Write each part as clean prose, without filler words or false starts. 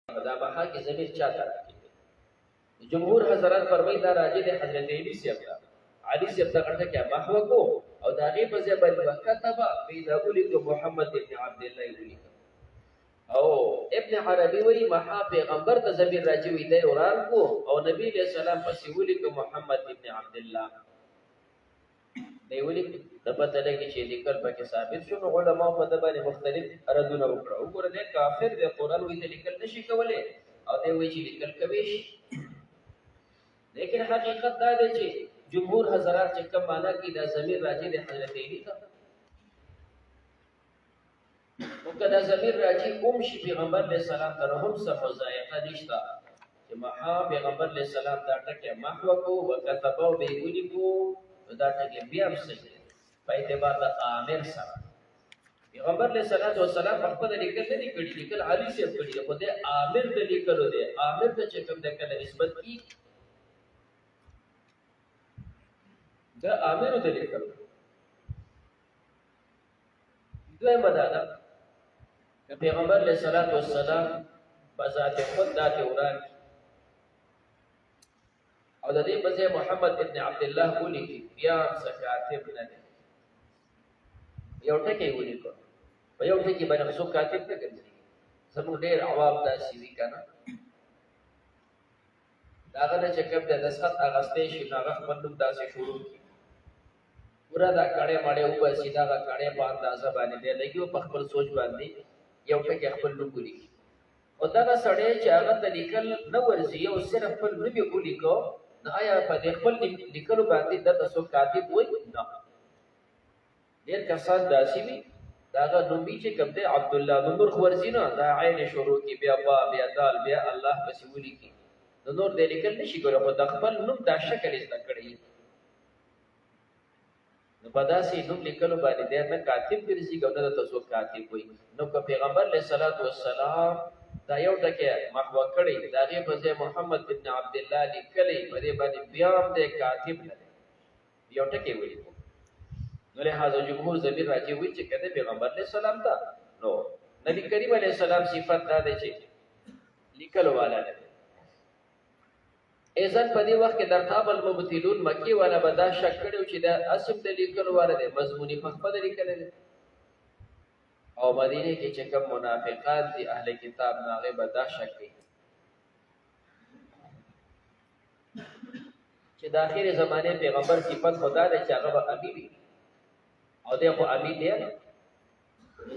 دا بها کې ضمیر چاته راځي جمهور حضرات فرمایي دا راځي د حضرت علی سیب علی سیب ته ورته کې محو کو او دا غي په ځای باندې وکتب پیدا کولی کو محمد ابن عبد الله ولی او ابن عربی وی محا پیغمبر ته ضمیر راځي وی دی وران کو او نبی علیہ السلام پسې ولی کو محمد ابن عبد الله دی ولی د پته لګی چې لیکل پکې ثابت شو نو علماء په د باندې مختلف ردونه وکړه وګوره د کافر د قران وی ته لیکل نشي کولای او دی وی چې لیکل کوي شي لیکن حقیقت دا دی چې جمهور حضرات چې کوم معنا کې دا ضمیر راځي د حضرت علی ته وکدا ضمیر راځي شي پیغمبر علیہ السلام ته هم څه مزایقه نشته چې محا پیغمبر علیہ السلام دا ټکه محو کو وکتبو به ولی کو دا ټکی بیا هم صحیح په اعتبار د عامر سره پیغمبر علیہ السلام په خپل لیکل نه کړي لیکل علی سے کړي خو د عامر د لیکلو دی عامر ته چې کوم د کله نسبت کی د عامر د لیکلو دوی مدادا پیغمبر علیہ السلام بذات خود ذات وران او د دې په ځای محمد ابن عبد الله ولي کې بیا کاتب نه دی یو ټکی ولي کو په یو ټکی باندې څو کاتب نه ګرځي زموږ ډېر عوام دا سیوی کنه داغه چې کوم د دسخط اغستې شي هغه خپل نوم داسې شروع کی پورا دا کړه ماړې او بس دا کړه په اندازه باندې دی لګیو په خپل سوچ باندې یو ټکی خپل نوم ګوري او دا سړی چې هغه ته لیکل نه ورځي او صرف خپل نوم یې ګوري کو نه آیا په خپل لیکلو باندې د تاسو کاتب وای نه ډېر کسان داسي وي داغه نومي چې کوم دی عبد الله نور خورزینه دا عین شروع کی بیا با بیا دال بیا الله بس ولي کی د نور د لیکل نشي ګوره خو د خپل نوم دا شکل زده کړی نو په داسې نوم لیکلو باندې د نه کاتب ګرځي ګوره د تاسو کاتب وای نو که پیغمبر علیه السلام دا یو ټکی محو کړی دا غي په ځای محمد ابن عبد الله لیکلی په دې باندې بیا هم د کاتب نه یو ټکی ویل نو له هغه جمهور ضمیر راځي وی چې کده پیغمبر علیه السلام دا نو نبی کریم علیه السلام صفات دا دی چې لیکلو والا نه اذن په دې وخت کې درتاب المبتلون مکی والا بدا شک کړو چې دا اسم د لیکلو والا دی مضمونی په خپل لیکل دی او مدینه کې چې کوم منافقات دي اهل کتاب ناغه بدا شک کوي چې د اخر زمانه پیغمبر صفات خدا د چاغه ابي وي او دغه ابي دی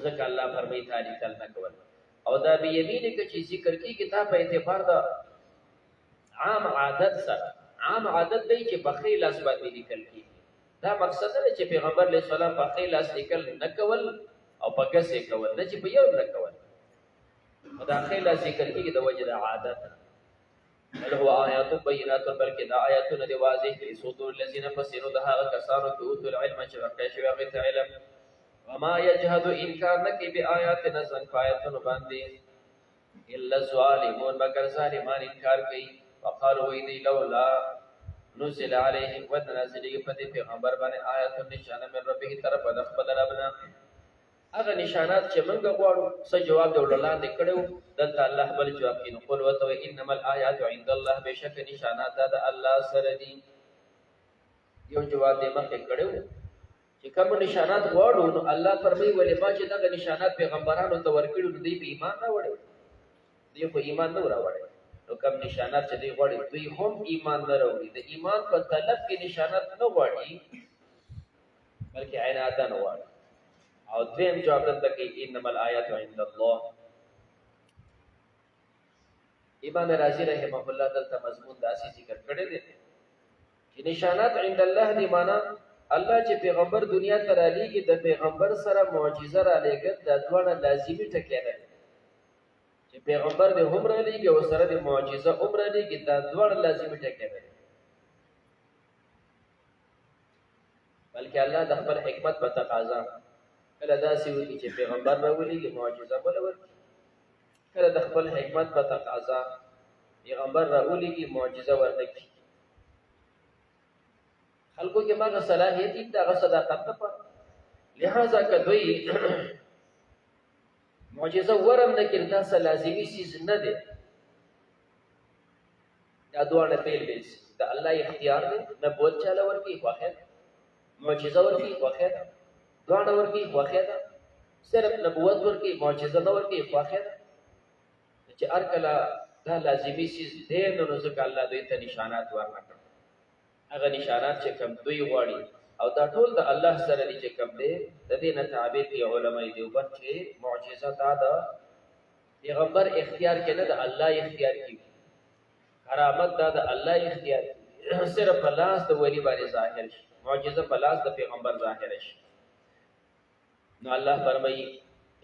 ځکه الله فرمایي تعالی کله کول او دا به یمین کې چې ذکر کی کتاب په اعتبار دا عام عادت سره عام عادت دی چې بخیل اس باندې لیکل کی دا مقصد دی چې پیغمبر علیه السلام بخیل اس لیکل نه کول او پکسه کول نه چې په یو نه کول مداخله ذکر کې د وجه د عادت بل هو آیات بینات بلکې دا آیاتونه دی واضح دي صدور الذين فسروا ده کسانو ته اوت العلم چې ورکړی شوی هغه علم وما يجحد انکار نکي بیااتنا زن فایتون باندې الا الظالمون مگر ظالمان انکار کوي وقالوا ويدي لولا نزل عليهم ونزل يفتي پیغمبر باندې آیات نشانه من ربه طرف د خپل ربنا هغه نشانات چې موږ غواړو څه جواب دی وړاندې کړو دلته الله بل جواب کینو قل وتو انما الآيات عند الله بشک نشانات د الله سره دي یو جواب دی مخکې کړو چې کوم نشانات غواړو نو الله فرمایي ولې ما چې دغه نشانات پیغمبرانو ته ورکړو نو دوی په ایمان نه وړي دوی په ایمان نه راوړي نو کوم نشانات چې دوی غواړي دوی هم ایمان نه راوړي د ایمان په طلب کې نشانات نه غواړي بلکې عنایت نه غواړي او دویم جواب دلته کې انما الآیات عند الله امام رازی رحمه الله دلته مضمون داسې ذکر کړی دی چې نشانات عند الله دی معنا الله چې پیغمبر دنیا ته را لېږي د پیغمبر سره معجزه را لېږي د دوه لازمي ټکی دی چې پیغمبر د هم را لېږي او سره د معجزه هم را لېږي د دوه لازمي ټکی دی بلکې الله د خپل حکمت په تقاضا کله داسې وي چې پیغمبر راولېږي معجزه بل ورکړي کله د خپل حکمت په تقاضا پیغمبر راولېږي معجزه ورنکړي خلکو کې ماغه صلاحیت دي دا صداقت په لہذا کدوې معجزه ورم نه کړي دا لازمي چیز نه دی دا دواړه بیل بیل د الله اختیار دی نبوت چاله ورکی واخر معجزه ورکی واخر دواړه ورکی واخر صرف نبوت ورکی معجزه نه ورکی واخر چې هر کله دا لازمی سیز دی نو ځکه الله دوی ته نشانات ورکړي هغه نشانات چې کوم دوی غواړي او دا ټول د الله سره دي چې کوم دی د دې نه تابع دي علماء دیوبند چې معجزه دا د پیغمبر اختیار کې نه د الله اختیار کې کرامت دا د الله اختیار صرف پلاس د ولی باندې ظاهر شي معجزه پلاس د پیغمبر ظاهر شي نو الله فرمایي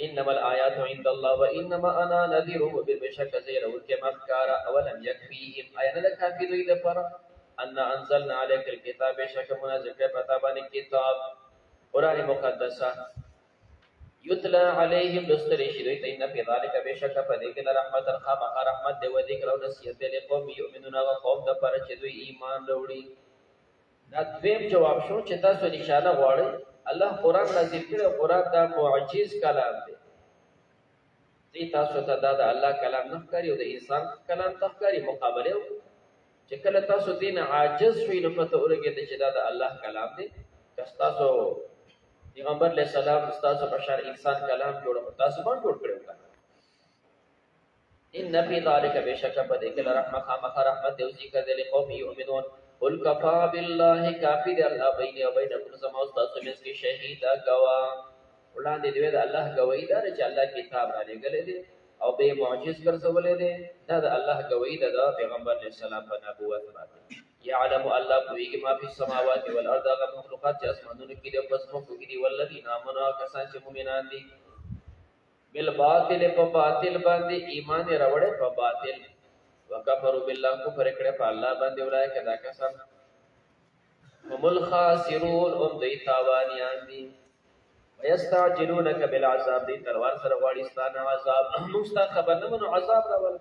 انما الآيات عند الله وانما انا نذير وبشك زير وكما كار اولم يكفيهم اينا كافي دوی لپاره ان انزلنا عليك الكتاب شك منزل پتا باندې کتاب قران مقدسه یتلا علیہم دستری شری تین فی ذلک بشک فذکر رحمت الخام رحمت دی و ذکر او نصیحت لقوم یؤمنون و قوم د پر چې دوی ایمان وروړي دا دویم جواب شو چې تاسو نشانه غواړئ الله قران نازل کړي قران دا معجز کلام دی دې تاسو ته دا د الله کلام نه ښکاري او د انسان کلام ته ښکاري مقابله چې کله تاسو دین عاجز شوي نو پته ورګه چې دا د الله کلام دی تاسو پیغمبر علیہ السلام تاسو بشر انسان کلام جوړ تاسو باندې جوړ کړو ان فی ذلک بشک فذکر رحمت او ذکر لقوم یؤمنون قل کفا بالله کافی دی الله بین و بینکم سما تاسو مې کې شهید غوا وړاندې دی د الله گواہی دار چې الله کتاب را لګلې دي او به معجز ګرځولې دي دا د الله گواہی ده د پیغمبر علیہ السلام په نبوت باندې يعلم الله بويږي ما في السماوات والارض هغه مخلوقات چې اسمانونو کې دي او پسمو کې دي والذین آمنوا کسان چې مؤمنان دي بالباطل په باطل باندې ایمان راوړې په باطل وکفروا بالله کفر کړه په الله باندې ولای کدا کسان هم الخاسرون هم دوی تاوانیان دي ويستعجلونك بالعذاب دي تلوار سره غواړي ستانه عذاب مستا خبر نه منو عذاب راول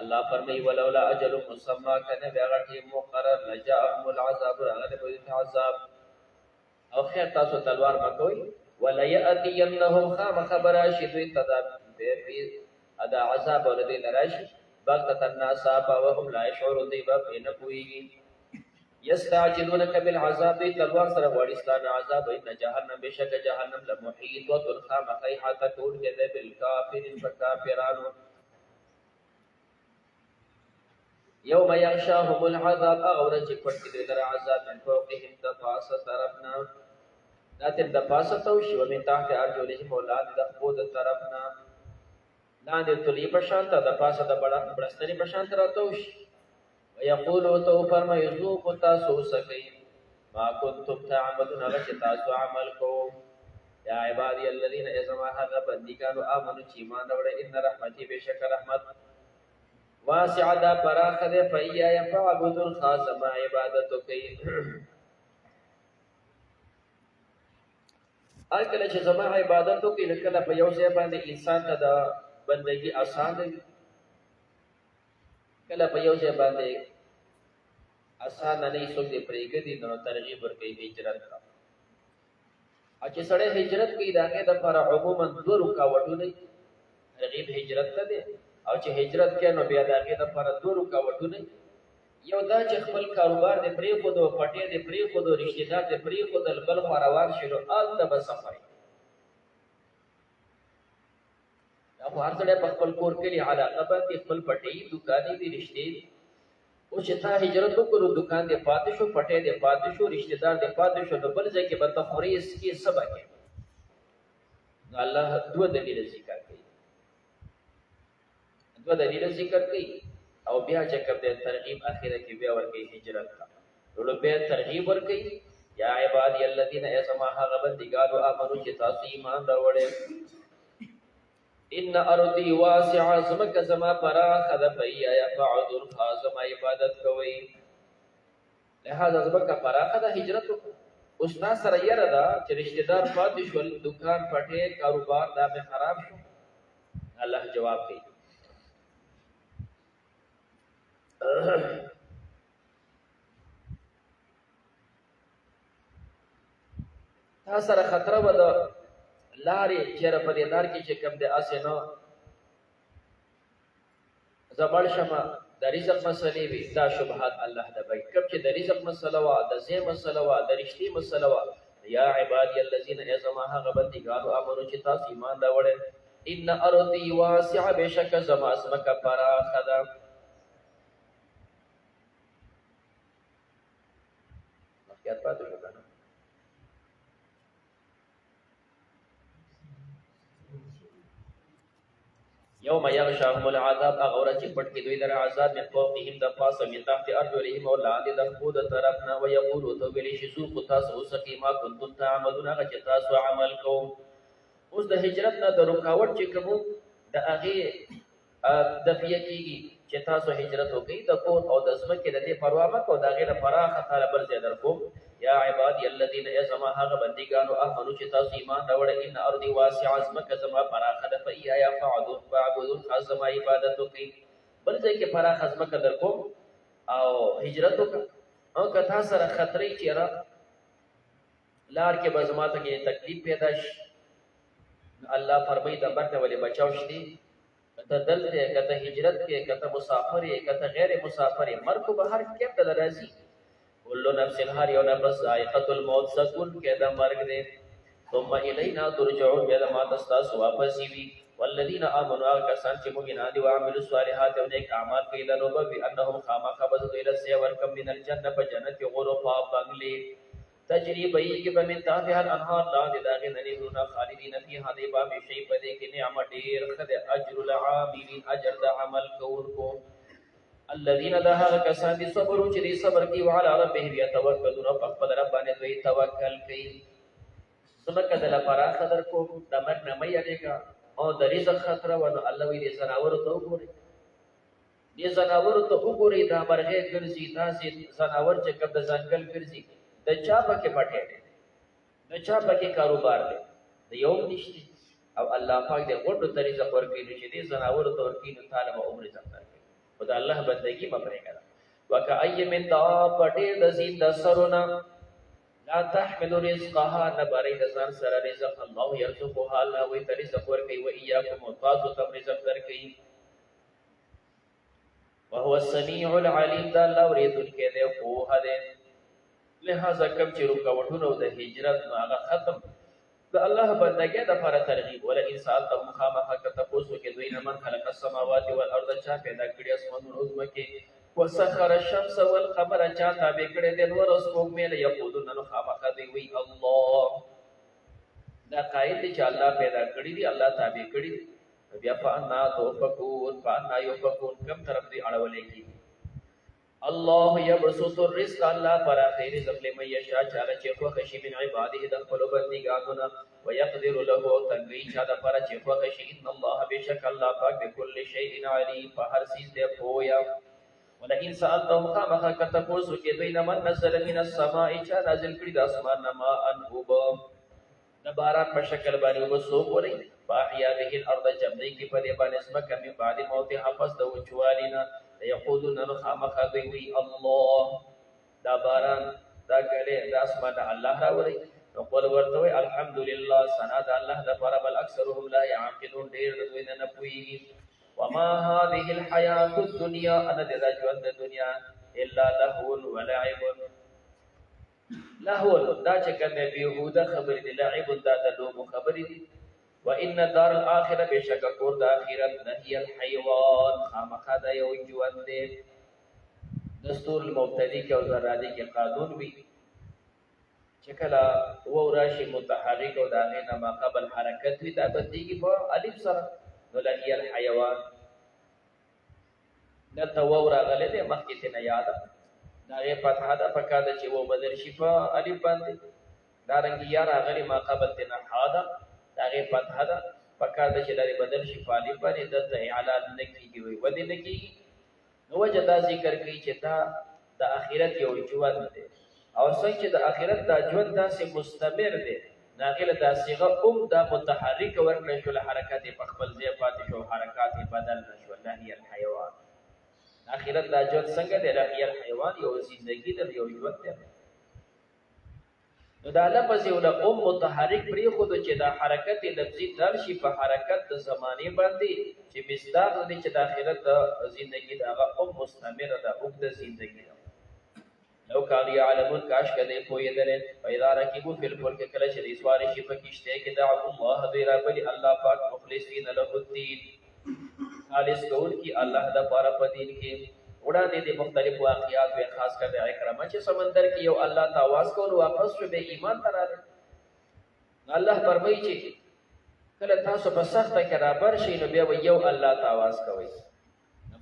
الله فرمای ولولا اجل مسمى کنه بیاغه مقرر لجاءهم العذاب هغه په عذاب او خیر تاسو تلوار مکوئ ولا ياتينهم خام خبر شذ تذاب في ادا عذاب ولدي نراشي بغتة الناس وهم لا يشعرون دی باب ان کوئی يستعجلونك بالعذاب دی تلوار سره وړستان عذاب ان جهنم بشک جهنم لمحيط وتلخام قيحه تور کې بالکافرین فکافرانو یوم یغشاهم العذاب اغور چې پټ کې در عذاب من فوقهم دفاسه طرفنا ذات دفاسه تو شو من تحت ارجلهم اولاد د خود طرفنا لاندې تلی بشانت د پاسه د بڑستنی بشانت راتو شي ويقولوا تو فرمای ذوقوا تاسو سکئ ما كنتم تعملون غش تاسو عمل کو یا عبادی الذين اذا هذا بندگانو امنوا چې ایمان وروړي ان رحمتي بشک رحمت واسع دا پراخ دے فیا یفعبدون خاص ما عبادتو کئی کله چې زما عبادتو کې کله په یو ځای باندې انسان ته دا بندگی آسان دی کله په یو ځای باندې آسان نه څوک دې پرېږدي نو ترغیب ورکوي هجرت ته چې سړی هجرت کوي داګه د پر عموما دوه رکاوټونه ترغیب هجرت ته دی او چې هجرت کې نو بیا داګه د پر دوه رکاوټونه یو دا چې خپل کاروبار دې پرې خو دو پټې دې پرې خو دو رشتہ دار دې پرې خو دل بل روان شلو ال تب سفر هغه هر څه په خپل کور کې علاقه باندې خپل پټې دکانې دې رشتې او چې تا هجرت وکړو دکان دې پاتې شو پټې دې پاتې شو رشتہ دار دې پاتې شو نو بل ځای کې به تخوري اس کې سبق ہے الله دوه دلیل ذکر کوي دوه دلیل ذکر کوي او بیا چې کوم د ترغیب اخیره کې بیا ورکې هجرت تا ټول بیا ترغیب ورکې یا عبادی الذین اسما هغه بندګانو امنو چې تاسو ایمان راوړې ان ارضی واسعه زمک زما فراخ د فیا یفعذ خاصم عبادت کوي لہذا زمک فراخ د هجرت اوس نا سره یره دا چې رشتہ دار پاتې شول دکان پټه کاروبار دا به خراب شو الله جواب کوي تا سره خطر و د لارې چیرې په دې لار کې چې کوم د اسنه زمړ شمه د رزق مسلې وي دا شبهات الله د بیت کوم چې د رزق مسله وا د زی مسله وا د رښتې مسله وا یا عبادی الذین ازما هغه بندګانو امنو چې تاسو ایمان راوړل ان ارضی واسعه بشک زما اسمک پراخه ده مخکې پاتې شو کنه یوم یغشاهم العذاب اغورا چې پټ کې دوی در عذاب من فوقهم د پاسه من تحت ارجلهم او لاندې د خود طرفنا ويقول تو بلی شذوق تاسو اوسکی ما کنتم تعملون هغه چې تاسو عمل کوم اوس د هجرت نه د رکاوټ چې کوم د هغه د فیکیږي چې تاسو هجرت وکړئ د کور او د ځمکې د دې پروا مکو د هغه لپاره خطر بل ځای درکوم یا عبادی الذین یزما هغه بندګانو امنو چې تاسو ایمان راوړل ان ارضی واسعه ځمکه زما پراخه ده فیا فعبدون خاصما عبادت وکړئ بل ځای کې پراخه ځمکه درکوم او هجرت وکړه او کته سره خطرې چیرې لار کې به زما ته کې تکلیف پیدا شي الله فرمایي د برته ولې بچاو شي کته دلته کته هجرت کې کته مسافر کته غیر مسافر مرګ به هر کې بدل راځي کلو نفس هر یو نفس ذائقه الموت سکون کې د مرګ دې ثم الینا ترجعون بیا ما تاسو واپس وي والذین آمنوا کسان چې مؤمنان دي او عملوا الصالحات او نیک اعمال کوي له نو به انهم خامخبذ الى السير كم من الجنه فجنت غرفا بنگلي تجری بیگی بمن تحتها الانهار لا داغن نهرون خالدین فیها دیبا بشی پدې کې نعمت ډیر خد اجر العاملین اجر د عمل کوونکو الذين دها کسان دي صبر چې دي صبر کوي وعلى ربهم يتوکلون په خپل رب باندې دوی توکل کوي سمکه د لپاره خطر کو د مرګ نه مې یریګا او د رزق خطر ونه الله وی دي زناور ته وګوري دي زناور ته وګوري دا مرغه ګرځي تاسو زناور چې کب د ځنګل ګرځي د چا پکې پټه دي د چا پکې کاروبار دی د یو نشتی او الله پاک دې غوډو طریقه ورکړي چې دې زناور ته ورکړي نو تعالی به عمر ځکړي خدای الله بندگی مپرې کړه وکای من دا پټه د زین د سرونه لا تحمل رزقها نبري د ځان سره رزق الله يرزقها الله وي رزق ورکړي و اياكم وتاسو ته رزق درکړي وهو السميع العليم دا الله ورېدونکي دی خو هده لہذا کم چې رکاوټونه د هجرت نو هغه ختم د الله بندګۍ د لپاره ترغیب ولا انسان ته مخامخه کته پوسو کې دوی نه من خلق السماوات والارض چا پیدا کړی اسمانونو او ځمکې وسخر الشمس والقمر چا تابع کړی د نور اوس کوم مل یقودون نو خامخه دی وی الله دا قائد چې الله پیدا کړی دی الله تابع کړی بیا فانا توفقون فانا يوفقون کم طرف دی اړولې کی الله يبسط الرزق الله پر خیر رزق لمن يشاء چاله چې خو خشي من عباده د خپل بندګانو ويقدر له تنگي چا د پر چې خو خشي ان الله بشک الله پاک بكل شيء عليم په هر څه ته پویا ولئن سألتهم خامخا کتپوسو کې دوی نه من نزل من السماء چا نازل کړي د اسمان نه ما انوب د باران په شکل باندې وبسو پوري فاحيا به الارض جمدی کې په دې باندې اسمک من بعد موت حفظ د وچوالینا یقودون نو خامخا دوی وی الله دا باران دا ګلې د اسمان الله راوړي نو قول ورته وی الحمدلله ثنا د الله د پر بل اکثرهم لا يعقلون ډیر دوی نه پوي وما هذه الحياه الدنيا ان د ژوند د دنیا الا لهو ولعب لهو دا چې کومه بهوده خبرې دي لعب دا د لوب خبرې دي وان دار الاخره بشک کور د اخرت نهي الحيوان خامخا د یو ژوند دی دستور المبتدی کې او زرادی کې قانون وی چې کله و راشي متحرک او د هغه نه ما قبل حرکت وی دا بدیږي په الف سره نو نهي الحيوان دا تو راغله د مخکې نه یاد دا یې فتحه ده پکا ده چې و بدل شي په الف باندې دا رنګ یا راغلي ما قبل نه حاده داغه فتحه ده پکار د چې لري بدل شي فالي باندې د اعلان نکېږي وي ودی نکېږي نو وجه دا ذکر کوي چې دا د اخرت یو ژوند دی او څنګه چې د اخرت دا ژوند داسې مستمر دی ناغله دا صيغه دا متحرک ورکړل شو حرکت په خپل ځای پاتې شو حرکات بدل نشو نهي الحيوان اخرت دا ژوند څنګه دی نهي الحيوان یو ژوندۍ د یو ژوند دی نو دا لفظ یو له متحرک پرې خود چې دا حرکت لفظي دال شي په حرکت د زمانه باندې چې مصداق دې چې د آخرت ژوندۍ دا مستمر ده او د ژوندۍ لو کانوا یعلمون کاش کده پویدل پیدا رکبو فی الفلک کله چې د سوار شي په کشته کې دعوا الله دې را بلی الله پاک مخلصین له الدین خالص کول کی الله د پاره په دین کې وړاندې د مختلف واقعات او خاص کر اکرامه چې سمندر کې یو الله تواس کول واپس شو به ایمان تراله الله فرمایي چې کله تاسو په سخته کې رابر شي نو بیا یو الله تواس کوي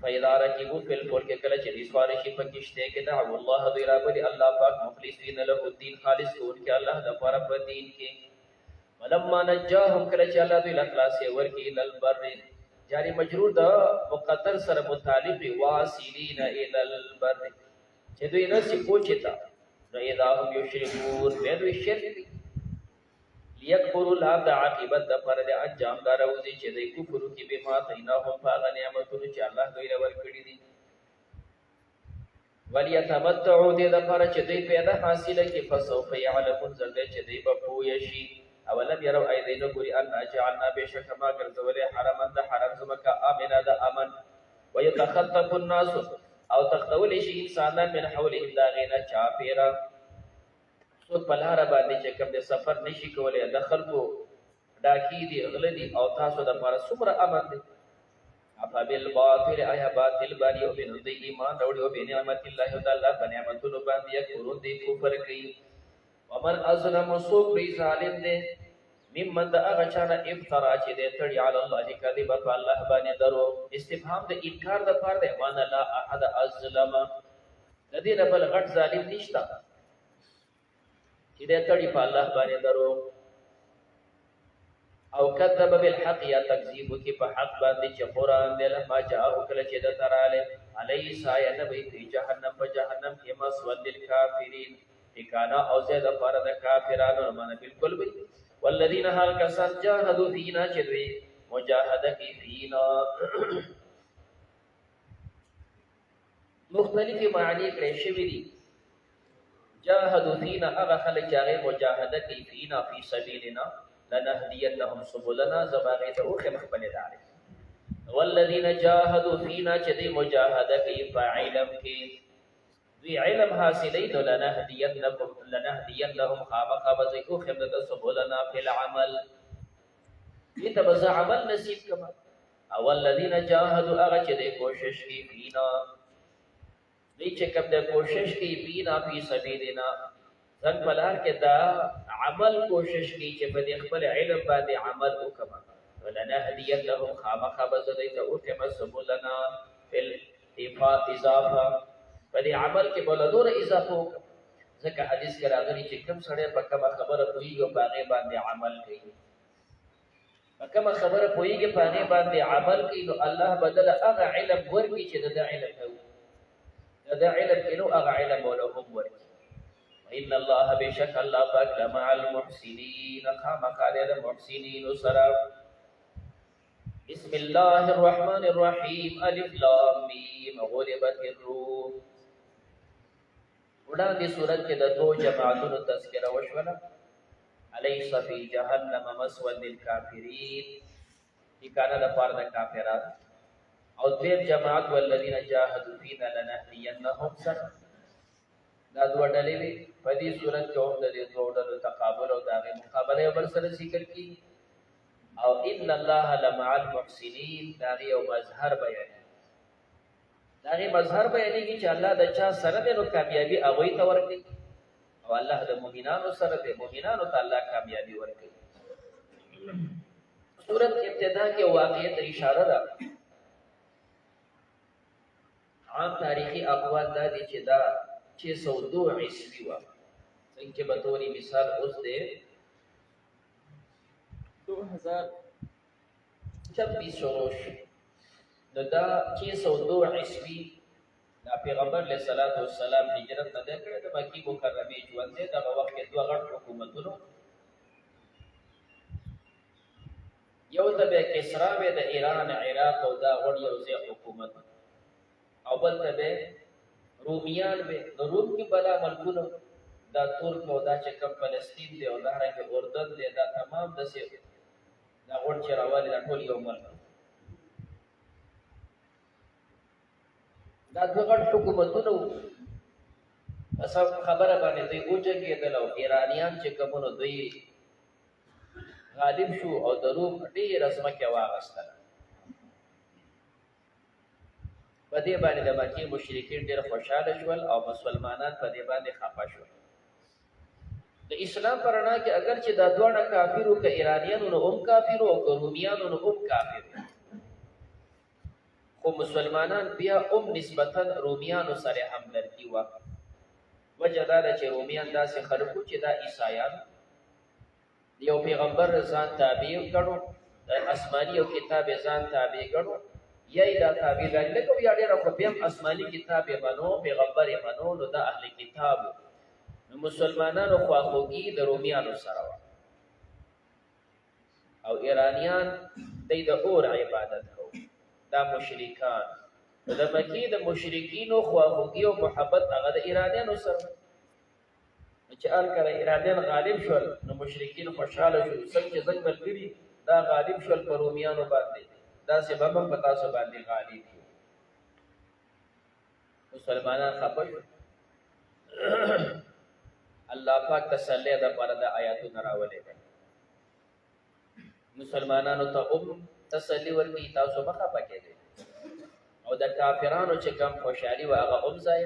فإذا ركبوا في الفلك کله چې د سوار شي په کشته کې دعوا الله دې را بلی الله پاک مخلصین له الدین خالص کول کی الله د پاره په دین کې ولما نجاهم کله چې الله دې اخلاص ورکی للبر جاری مجرور دا مقدر سره متعلق واصلین الى البر چې دوی رسې پوچتا رضا هم یشرکون به دوی شرک لیکفروا الله د عاقبت د پر د انجام دار او دي چې دوی کفر کوي به ما تیناهم فاغ نعمتونو چې الله دوی لور کړی دي وليتمتعوا دې د پر چې دوی پیدا حاصله کې فسوف يعلمون زړه چې دوی په پوي شي اولم يروا ايدين غوري ان جعلنا بشك ما غرزول حرما د حرم زمکا امنا د امن ويتخطف الناس او تختول شي انسانان من حولهم دا غینا چاپیرا سو پلار باندې چې کوم د سفر نشي کولای د خلکو ډاکی دي اغلدي او تاسو د پر سمره امن دي افا بالباطل ایا باطل باندې او بن د ایمان وروړي او بنعمت الله تعالی په نعمتونو باندې کورون دي کفر کوي ومن ازلم سوق ری ظالم دے ممن دا اغا چانا افترا چی دے تڑی علی اللہ کذبا پا اللہ بانے درو استفهام دا انکار دا پار دے وانا لا احد ازلم ندی نبل غٹ ظالم نشتا چی دے تڑی پا اللہ بانے درو او کذب بالحق یا تکذیب کی پا حق باندے چی قرآن دے لما جاہو کل چی دا ترالے علیسا یا نبی فی جہنم پا جہنم کی مسود للکافرین ٹھکانا او زید فرد کافرانو مانا بالکل بھی والذین حال کسان جاہدو فینا چدوی مجاہدہ کی فینا مختلف معنی کریشوی دی جاہدو فینا اغا خلق جاگے مجاہدہ کی فینا فی سبیلنا لنہدیتهم سبولنا زباغیت اوخ مخبل دارے والذین جاہدو فینا چدوی مجاہدہ کی فعلم کی دوی علم حاصلین لنهدینهم خامخا بزیکو خمدت سبولنا فی العمل دیتا بزا عمل نصیب کما اول الذین جاہدوا اغا چه دے کوشش کی فینا دی چه کم دے کوشش کی فینا فی سبیلنا زن پلار کے دا عمل کوشش کی چه بدی اخبر علم باندے عمل اکما ولنهدینهم خامخا بزیکو اکما سبولنا فی الافات اضافہ پدې عمل کې بولدور اضافه ځکه حدیث کې راغلي چې کوم سړی په کومه خبره پوهیږي او باغې باندې عمل کوي په کومه خبره پوهیږي باغې باندې عمل کوي نو الله بدل هغه علم ورکړي چې د علم هو د علم کې نو هغه علم ولهم ورکړي ان الله بشک الله پاک لمع المحسنین خامخا د محسنین سره بسم الله الرحمن الرحیم الف لام میم غلبت الروم وړاندې صورت کې د دوه جماعتونو تذکرہ وشوله الیس فی جهنم مسوى للکافرین ټکانه د پاره د کافرانو او دیم جماعت والذین جاهدوا فینا لنهدینهم سبیلنا دا دوه ډلې په دې صورت کې هم د دې دوه ډلو تقابل او دغه مقابله بل سره ذکر کی او ان الله لمع المحسنین دا یو مظهر بیان داغه مظهر بیانېږي چې الله د چا سره د نو کامیابی هغه ته ورکړي او الله د مؤمنانو سره د مؤمنانو ته الله کامیابی ورکړي سورۃ ابتدا کې واقعیت اشاره ده عام تاریخي اقوال دا دي چې دا 602 عیسوی و څنګه به توري مثال اوس دی 2026 شروع شو نو دا 602 عیسوی دا پیغمبر علیہ الصلوۃ والسلام هجرت نه کړه د مکی مکرمه ژوند دی دغه وخت کې دوه غټ حکومتونو یو ته به کسرا به د ایران عراق او دا غړ یو ځای حکومت او بل ته به رومیان به د روم کې بلا ملکونو دا ترک او دا چې کوم فلسطین دی او دا رنګ اردن دی دا تمام د سی دا غون چې راوالي دا ټول یو ملک دا دوه غټ حکومتونه پس خبره باندې دوی وجګېدل او ایرانیان چې کومونو دوی غالب شو او د روم ډېره ځمکه واخیستله په دې باندې د مکې مشرکین ډېر خوشحاله شول او مسلمانان په دې باندې خفه شول د اسلام په رڼا کې اگر چې دا دواړه کافرو که ایرانیانو نو هم کافرو او که رومیانو نو هم کافرو خو مسلمانان بیا هم نسبتا رومیانو سره همدردي وه وجه دا ده چې رومیان داسې خلکو چې دا عیسایان یو پیغمبر ځان تابع ګڼو د آسماني یو کتاب ځان تابع ګڼو یا یې دا تابعداري نه کوو یا ډېره خو بیا هم آسماني کتاب یې منو پیغمبر یې منو نو دا اهل کتاب نو مسلمانانو خواخوږي د رومیانو سره وه او ایرانیان دی د اور عبادت کوو دا مشرکان نو د مکې د مشرکینو خواخوږي او محبت هغه د ایرانیانو سره چې کله ایرانیان غالب شول نو مشرکین خوشحاله شول څنګه چې زنګ ملګري دا غالب شول په رومیانو باندې دا سبب هم په تاسو باندې غالب شو مسلمانان خفه شول الله پاک تسلی د پاره د آیاتونه راولې مسلمانانو ته تسلی ورکړي تاسو مخه پکې دي او د کافرانو چې کم خوشحالي و هغه هم ځای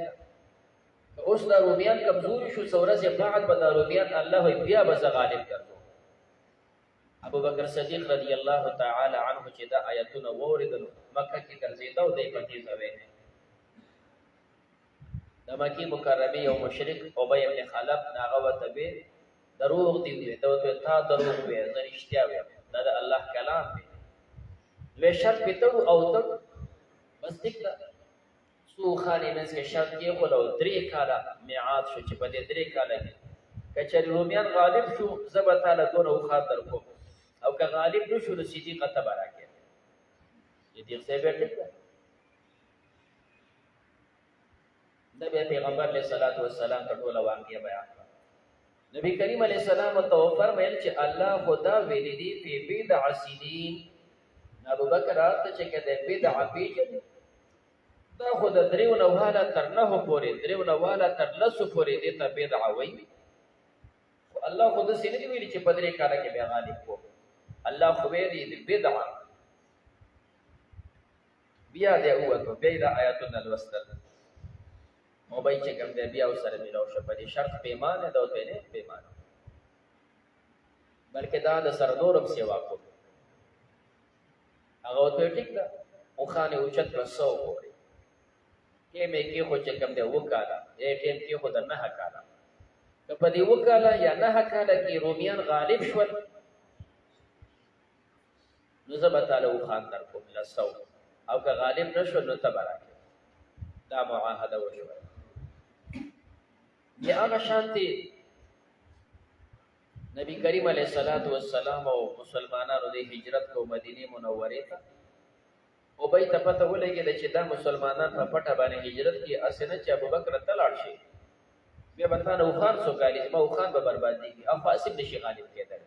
اوس دا رومیان کمزوري شو څورځ بعد به دا رومیان الله بیا به غالب کړو ابو بکر صدیق رضی الله تعالی عنه چې دا آیاتونه ووریدل مکه کې ګرځیدا او د پتی ځوي د مکه مکرمه یو مشرک ابی ابن خلف ناغه وتبه دروغ دی دوی تا دروغ وي زریشتیا وي دا د الله کلام دی لوی شرط پتو او ته بس دکړه سو خانه مې کې شرط کې خو لو 3 کاله میعاد شو چې په دې 3 کاله کې کچې رومیان غالب شو زبر تعالی دونه خاطر کو او که غالب نشو نو صدیقه تبارا کې دې څه به ټیک نبی پیغمبر علیہ الصلوۃ والسلام ته ټول واقعیا بیان نبی کریم علیہ السلام تو فرمایل چې الله خدا ویلي دی په بدع سنین ابو بکر راته چې کده بدع پیجن دا خود دریو نو حالا تر نه پورې دریو نو حالا تر لسو پورې دې ته بدع وای الله خود سینې دی ویلي چې په درې کاله کې به غالب کو الله خو ویلي دی بدع بیا دې اوته بیا د آیاتونو لوستل او به چې کوم دی بیا سره ملاو شو په دې شرط پیمانه دا وته نه پیمانه بلکې دا د سردورم سیوا کو هغه ته ټیک ده او خانه اوچت رسو پورې کې مې کې خو چې کوم دی وکاله یې ټیم کې خو د نه حکاله په دې وکاله یا نه حکاله کې رومیان غالب شول نو زبر تعالی او خان در کوم لسو او که غالب نشو نو تبارک دا معاهده وشو یا هغه شانتي نبی کریم علیہ الصلوۃ والسلام او مسلمانانو د هجرت کو مدینه منوره ته او به ته پته ولګي چې دا مسلمانان په پټه باندې هجرت کې اسنه چې ابوبکر تلاړ شي بیا بتانه او خان سو کالی ما او خان به بربادي کی او فاسد نشي غالب کېدل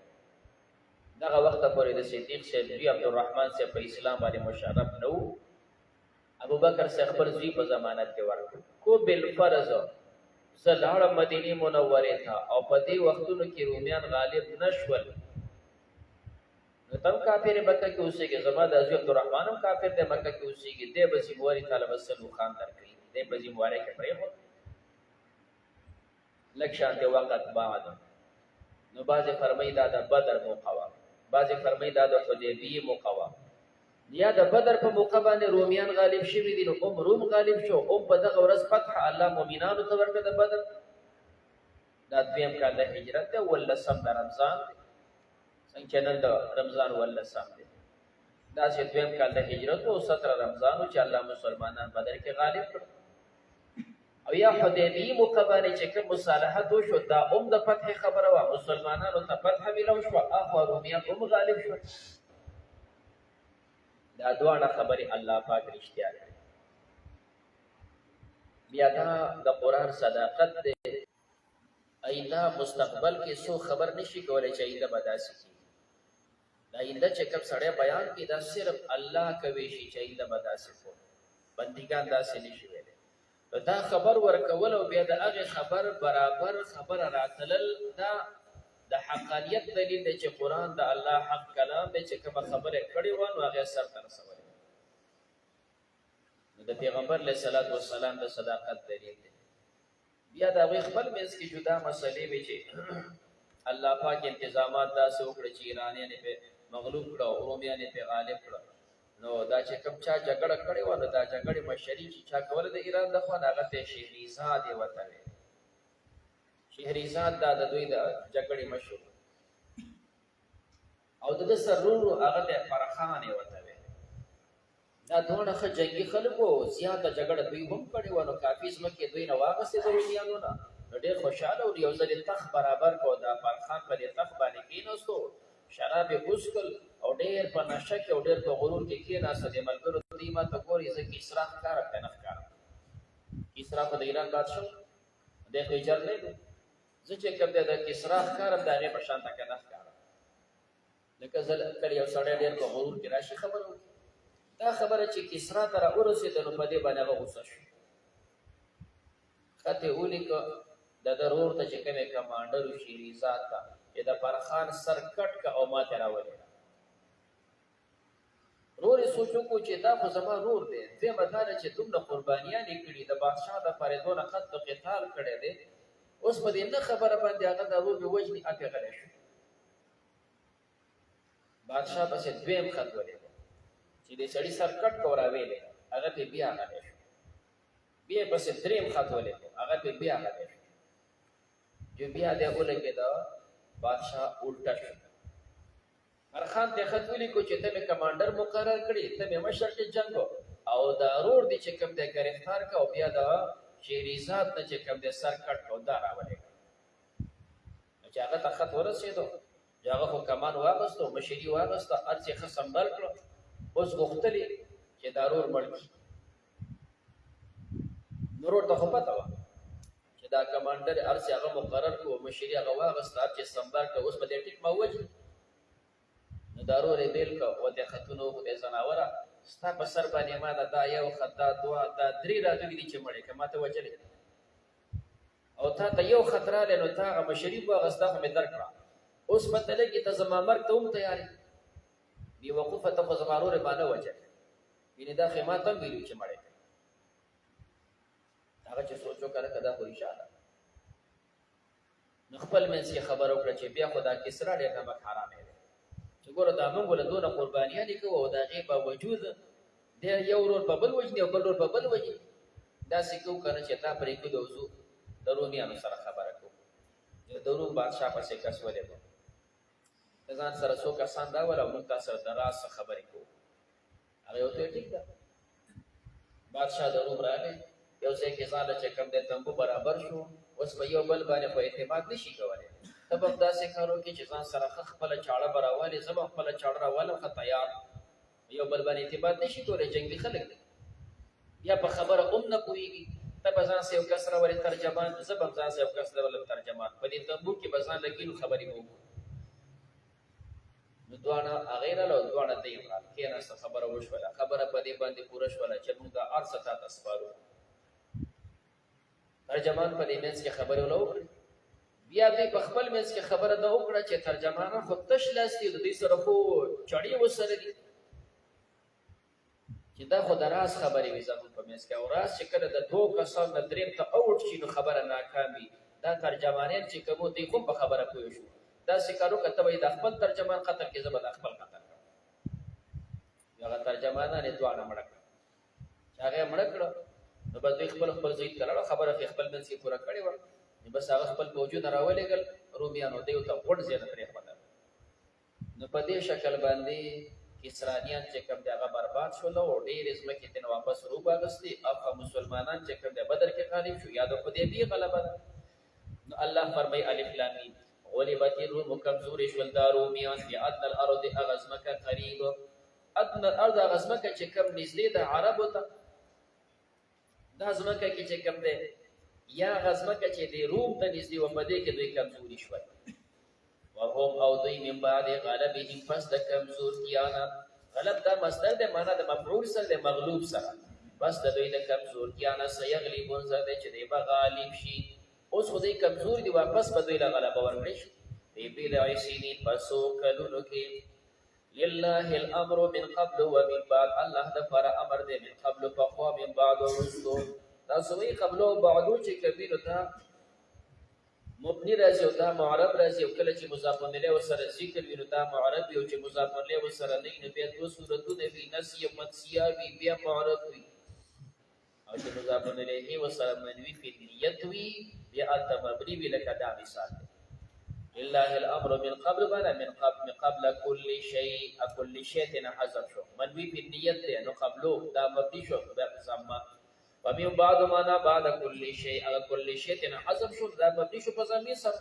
دغه وخت پورې د صدیق صاحب جی عبدالرحمن سے په اسلام باندې مشرف نو ابوبکر سے خپل زوی په ضمانت کې ورکړ کو بالفرض زلاړ مدینه منوره ته او په دې وختونو کې رومیان غالب نشول نو تم کافر مکه کې اوسېږي زما د عزیز عبدالرحمن هم کافر د مکه کې اوسېږي د بزیمواري طالب السلو خان درکړي د بزیمواري کې پرې هو لک شانته وخت بعد نو باز فرمای دا د بدر موقوا باز فرمای دا د حدیبیه موقوا یا د بدر په موقع باندې رومیان غالب شوي دي نو روم غالب شو او په دغه ورځ فتح الله مؤمنانو ته ورکړه د بدر دا دویم کال د هجرت ده ول سم د رمضان څنګه نن د رمضان ول سم ده دا چې دویم کال د هجرت او 17 رمضان چې الله مسلمانان بدر کې غالب کړ او یا حدیبیه موقع باندې چې کوم مصالحت وشو دا د فتح خبره وا مسلمانانو ته فتح ملو شو اخو رومیان هم غالب شو دا دواړه خبرې الله پاک رښتیا کوي بیا دا د قران صداقت دی آینده مستقبل کې سو خبر نشي کولای چې آینده به داسې کېږي. دا آینده چې کوم سړی بیان کړي دا صرف الله کوي شي چې آینده به داسې کوي، بندګان داسې نشي ویلی. نو دا خبر ورکول او بیا د هغې خبر برابر خبره راتلل دا د حقانیت دلیل دی چې قرآن د الله حق کلام دی چې کومه خبره کړې وه نو هغې سرته رسولی. نو د پیغمبر علیه صلات وسلام د صداقت دلیل دی. بیا د هغوی خپل منځ کې جدا مسلې وې چې الله پاک انتظامات داسې وکړه چې ایرانیان یې پرې مغلوب کړه او رومیان یې پرې غالب کړه. نو دا چې کوم چا جګړه کړې وه نو دا جګړې مشري چې چا کوله د ایران د خوا نو هغه ته یې شهریزاد یې ورته ویل. شهریزاد دا د دوی د جګړې مشر او د ده سر ورور هغه ته فرخان یې ورته ویل. دا دواړه ښه جنګي خلک وو، زیاته جګړه دوی هم کړې وه. نو کافي ځمکې دوی نه واخیستې د رومیانو نه. نو ډېر خوشحاله و. یو ځل یې تخت برابر کړو، دا فرخان په دې تخت باندې کېناستو، شراب یې وڅښل او ډېر په نشه کې او ډېر په غرور کې کېناسته. دې ملګرو دوی ما ته ګورې زه کسرا ښکارم که نه ښکارم. کسرا خو د ایران بادشاه دی خو یې جرلی دی. زه چې کوم دی د کسرا ښکارم د هغې په شان ته که نه ښکارم. لکه زه کله یو سړی ډېر په غرور کې راشي خبره وکړي. دا خبره چې کسرا ته راورسېده نو په دې باندې هغه غوسه شو. خط یې ولیکه د ده ورور ته چې کوم یې کمانډر و شهریزاد ته چې د فرخان سر کټ که او ما ته راولېږه. ورور یې سوچ وکړو چې دا خو زما ورور دی. دویمه دا ده چې دومره قربانیانې کړي، د بادشاه دپاره یې دونه خط و قتال کړی دی، اوس په دې نه خبره باندې هغه دا ورور مې وژني. اپې غلی شو. بادشاه پسې دویم خط ولېږه چې دې سړي سر کټ که راویلی، هغه پې بیا غلی شو. بیا یې پسې دریم خط ولېږه، هغه پې بیا غلی شو. جو بیا دی ولګېده بادشاه الټه شو. فرخان ته خط ولیکو چې ته مې کمانډر مقرر کړي، ته مې مشر کې جنګ او دا ورور دې چې کوم دی ګرفتار که او بیا د شهریزاد نه چې کوم دی سر کټ کړو دا راولېږه. چې هغه ته خط ورسېدو چې هغه خو کمان واغېستو، مشري واغېسته، هر څه یې ښه سنبال کړو. اوس غوښتلې چې دا ورور مړ کړي. نو ورور ته خو پته وه چې دا کمانډر هر څه هغه مقرر کړو، مشري هغه واغېسته، هر څه یې سنبال کړه، اوس په دې ټیک ما ووژني. نو دا ورور یې بېل کړه. ودې خطونه وخدې زناوره ستا په سر باندې ما دا یو خط، دا دوه، دا درې راغلي دي چې مړې که ما ته وژلې او تا ته یو خط راغلی نو تا هغه مشري واغېسته خو مې درکړه. اوس پته لګي ته زما مرګ ته هم تیار یې. بې وقوفه ته خو زما ورور یې ما نه وژلی. یعنې دا خو یې ما ته هم ویلي چې مړی دی. هغه چې سوچ وکړه که دا خو ریښه ده. نو خپل منځ کې خبره وکړه چې بیا خو دا کسرا ډېر نمک حرامې دی چې ګوره دا موږ له دونه قربانیانې کوو او د هغې باوجود دی یو ورور په بل وژني او بل ورور په بل وژني. داسې کوو که نه چې تا پرېږدو او ځو د رومیانو سره خبره کوو. د روم بادشاه پسې کس ولېږو، د ځان سره څو کسان راول او موږ تا سره د راز څه خبرې کوو. هغې ورته ویل ټیک ده. بادشاه د روم راغی، یو ځای کې ځان له چې کوم دی تنبو برابر شو. اوس په یو بل باندې خو اعتماد نه شي کولی. ته به هم داسې کار وکړې چې ځان سره ښه خپله چاړه به راوالې، زه به خپله چاړه راوالم ښه تیار. یو بل باندې اعتماد نه شي کولی، جنګي خلک دی. یا په خبره هم نه پوهېږي. ته به ځان سه یو کس راولې ترجمان، زه به هم ځان سه یو کس راولم ترجمان. په دې تنبو کې به ځان لګي نو خبرې به وکړو. نو دواړه هغې راله او دواړه دی هم راله، کېناسته، خبره وشوله. خبره په دې باندې پوره شوله چې موږ دا هر څه تا ته سپارو. ترجمان په دې منځ کې خبرې ونه وکړې. بیا دوی په خپل منځ کې خبره دا وکړه چې ترجمانان خو تش لاس دي، د دوی سره خو چړې ورسره دي چې دا خو د راز خبرې وي زموږ په منځ کې. او راز چې کله د دوو کسانو نه درېیم ته اوټ شي نو خبره ناکام وي. دا ترجمانیان چې کوم دوی خو په خبره پوه شو. داسې کار وکړه ته به یې د خپل ترجمان قتل کړې، زه به د خپل قتل کړم. هغه ترجمانان یې دواړه مړه کړه. چې هغه یې مړه کړه نو بس دوی خپل ځای ته لاړه. خبره یې خپل منځ کې پوره کړې وه. بس هغه خپل فوجونه راولېږل رومیانو، دوی ورته غوړ ځای نه پرېښودل. نو په دې شکل باندې کسرانیان چې کوم دی هغه برباد شول او ډېرې ځمکې ترې واپس روباګستې. او مسلمانان چې کوم دی بدر کې غالب شو، یا د حدیبیې غلبه ده. نو الله فرمایي الف لام میم غلبت الروم، کمزورې شول دا رومیان فی ادنى الارض، هغه ځمکه قریب. ادنى الارض هغه ځمکه چې کوم نږدې ده عربو ته. دا ځمکه کې چې کوم دی یا غزمکه چې د روم ته نږدې و په دې کې دوی کمزوري شول وهم او دوی من بعد غلبهم پس د کمزورتیانه غلب دا مصدر د معنا د مفعول سره د مغلوب سره پس د دوی د کمزورتیانه سيغلبون زده چې دی به غالب شي اوس خو دوی کمزور دي واپس به دوی له غلبه ورکړي شي په بضع سنین پسو کلونو کې لله الامر من قبل ومن بعد الله د پر امر دی من قبل فخوا من بعد ورستو تاسو وی قبل او بعد چې کبیر ته مبني راځي او دا معرب راځي او کله چې مضاف الیه وسره ذکر وینو دا معرب او چې مضاف الیه وسره نه بیا دوه صورتونه وی نسی منسیا وی بیا معرب وی او چې مضاف الیه وسره منوی فی نیت وی بیا التمبری وی لکه دا مثال دی لله الامر من قبل بنا من قبل كل شيء تنا حذف شو منوی فی نیت دی نو قبلو دا مبنی شو بیا ضمه ومن بعد ما بعد كل شيء كل شيء حذف شو دا مبني شو په ضمیر سره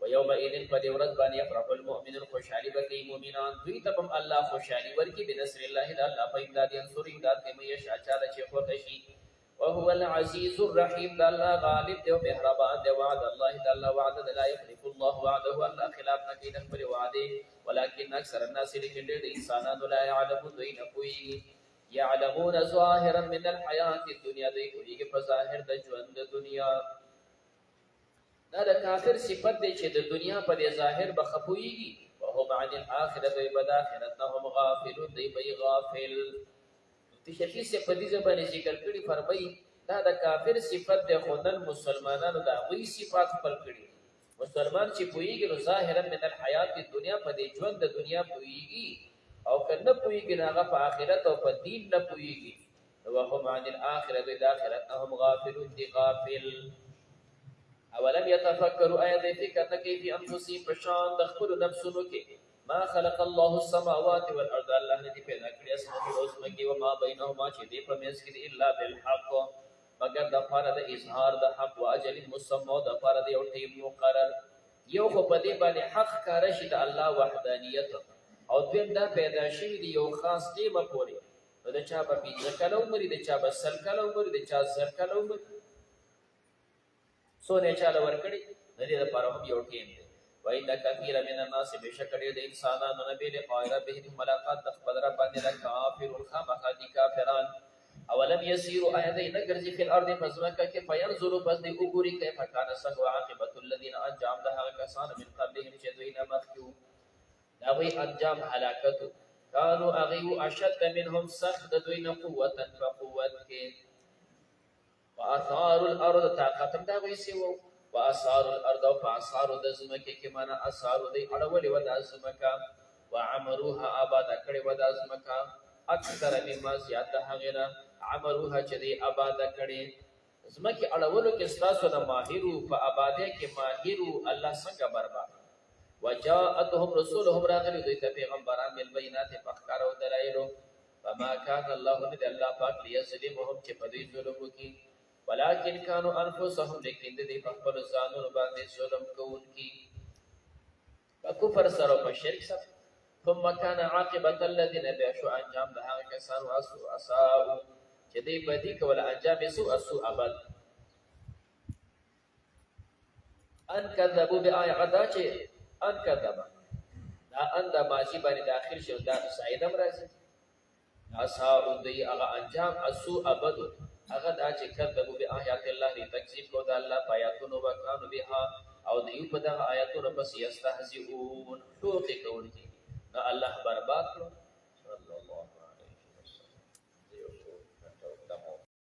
ويومئذ فدورت بان يفرح المؤمن خوشالي بكي مؤمنان دوی تبم الله خوشالي ورکی بنصر الله دا الله په امداد انصر امداد کې مې شاچاله چې خو تشي وهو العزيز الرحيم دا الله غالب دی او مهربان دی وعد الله دا الله وعد لا يخلف الله وعده الله خلاف نکي د خپل وعده ولكن اکثر الناس لكن د انسانانو لا يعلمون دوی نه کوي يعلمون ظاهرا من الحياه الدنيا دوی کوي په ظاهر د ژوند د دنیا دا د کافر صفت دی چې د دنیا په ظاهر بخپويږي او هم عن الاخره دوی په اخرت نه هم غافلون دوی به غافل تشفی سے په دې ځبانه ذکر کړي فرمایي دا د کافر صفت د خدای مسلمانانو دا وی صفات خپل کړي مسلمان چې پويږي نو ظاهرا من الحياه الدنيا په دې ژوند د دنیا پويږي او کنه پويږي هغه په آخرت او په دین نه پويږي او هم عن الاخره د اخرت هم غافلون دي غافل اولم يتفکروا ايات فکر نکي فی انفسهم بشان د خپل نفسونو کې ما خلق الله السماوات والارض الله دې پیدا کړی اسمانونه او زمکه او ما بینهما چې دې په منځ کې الا بالحق مگر د فار د اظهار د حق واجل مسمى د فار د یو ټیم مقرر یو خو په دې باندې حق کار شي د الله وحدانیت او دویم دا پیدا شوی دی یو خاص ټیمه پوري د چا په 15 کلو عمر د چا په 10 کلو عمر د چا 10 کلو عمر سونه چاله ورکړي د دې لپاره هم یو ټیم دی وای دا کثیر من الناس بشکره د انسانانو نبی له قائره به ملاقات د خپل رب باندې د کافر الخمخ دي کافران اولم يسيروا ايدين غرزي في الارض فزمكه كيف ينظروا بس دي وګوري كيف كان سوء عاقبه الذين انجام ده کسان من قبلهم شذين مخيو دا وی انجام هلاکت كانوا اغيو اشد منهم سخت دوین قوت فقوت کې واثار الارض طاقت دا وی سیو واثار الارض فاثار د زمکه کې معنا اثار دی اړولې و د زمکه وعمروها آباد کړي و د زمکه اکثر مما زیات هغه عمروها چې دی آباد کړي زمکه اړولو کې ستاسو د ماهرو په آباده کې ماهرو الله څنګه برباد وجاءتهم رسولهم راغلي دوی ته پیغمبران بل بینات فخر او دلایل فما كان الله ان الله پاک ليظلمهم چې په دې ظلم وکي ولكن كانوا انفسهم لیکن دې په خپل ځانونو باندې ظلم کوونکي په کفر سره په شرک سره ثم كان عاقبه الذين بشوا انجام ده هغه کسانو اساء چې دې بدی کول انجام سوء ابد ان كذبوا بآياتنا چې ان کذب دا ان د ماضی باندې داخل شو دا سعیدم راځي اساء دی هغه انجام اسو ابد هغه دا چې کذبوا بآیات الله تکذیب کو د الله آیاتونو وکانو بها او دیو په دغه آیاتونو پس یستهزئون ټوکې کوونکي نو الله برباد کړو صلی الله